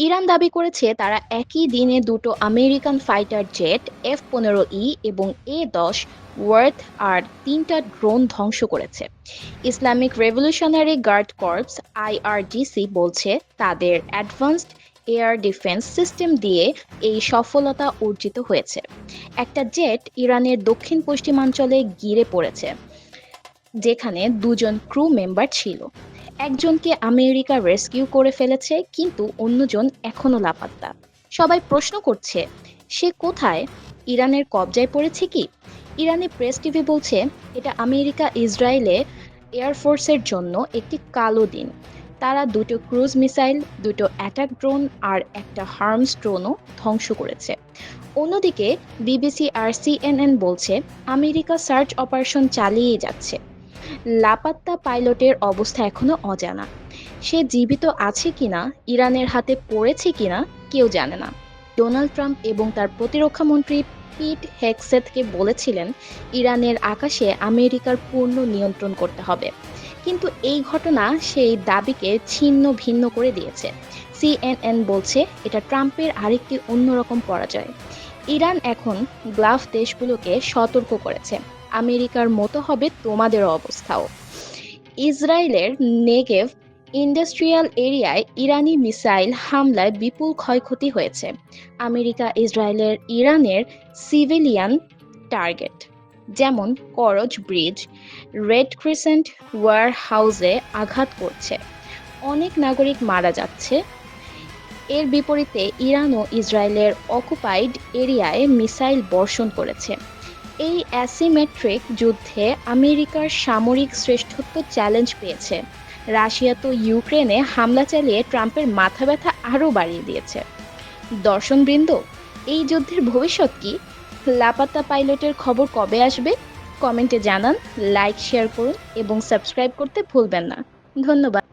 Iran দাবি করেছে তারা একই দিনে দুটো আমেরিকান ফাইটার জেট F-15E এবং A-10 ওয়ার্থ আর তিনটা ড্রোন ধ্বংস করেছে। Islamic revolutionary guard corps IRGC বলছে তাদের অ্যাডভান্সড এয়ার ডিফেন্স সিস্টেম দিয়ে এই সফলতা অর্জিত হয়েছে। একটা জেট ইরানের দক্ষিণ পশ্চিমাঞ্চলে গিরে পড়েছে, যেখানে দুজন ক্রু মেম্বার ছিল। একজনকে আমেরিকা রেস্কিউ করে ফেলেছে, কিন্তু অন্যজন এখনো লাপাত্তা। সবাই প্রশ্ন করছে, সে কোথায়? ইরানের কবজায় পড়েছে কি? ইরানি প্রেস টিভি বলছে এটা আমেরিকা ইসরায়েলে এয়ারফোর্সের জন্য একটি কালো দিন। তারা দুটো ক্রুজ মিসাইল, দুটো অ্যাটাক ড্রোন আর একটা হার্মস ড্রোনও ধ্বংস করেছে। অন্যদিকে বিবিসি আর CNN বলছে আমেরিকা সার্চ অপারেশন চালিয়ে যাচ্ছে। লাপাত্তা পাইলটের অবস্থা এখনো অজানা। সে জীবিত আছে কিনা, ইরানের হাতে পড়েছে কিনা কেউ জানে না। ডোনাল্ড ট্রাম্প এবং তার প্রতিরক্ষামন্ত্রী পিট হেগসেথকে বলেছিলেন ইরানের আকাশে আমেরিকার পূর্ণ নিয়ন্ত্রণ করতে হবে, কিন্তু এই ঘটনা সেই দাবিকে ছিন্ন ভিন্ন করে দিয়েছে। CNN বলছে এটা ট্রাম্পের আরেকটি অন্যরকম পরাজয়। ইরান এখন গালফ দেশগুলোকে সতর্ক করেছে, আমেরিকার মতো হবে তোমাদেরও অবস্থাও। ইসরায়েলের নেগেভ ইন্ডাস্ট্রিয়াল এরিয়ায় ইরানি মিসাইল হামলায় বিপুল ক্ষয়ক্ষতি হয়েছে। আমেরিকা ইসরায়েলের ইরানের সিভিলিয়ান টার্গেট, যেমন করজ ব্রিজ, রেড ক্রিসেন্ট ওয়্যার হাউসে আঘাত করছে। অনেক নাগরিক মারা যাচ্ছে। এর বিপরীতে ইরানও ইসরায়েলের অকুপাইড এরিয়ায় মিসাইল বর্ষণ করেছে। এই অ্যাসিমেট্রিক যুদ্ধে আমেরিকার সামরিক শ্রেষ্ঠত্ব চ্যালেঞ্জ পেয়েছে। রাশিয়া তো ইউক্রেনে হামলা চালিয়ে ট্রাম্পের মাথা ব্যথা আরও বাড়িয়ে দিয়েছে। দর্শকবৃন্দ, এই যুদ্ধের ভবিষ্যৎ কি? লাপাত্তা পাইলটের খবর কবে আসবে? কমেন্টে জানান, লাইক শেয়ার করুন এবং সাবস্ক্রাইব করতে ভুলবেন না। ধন্যবাদ।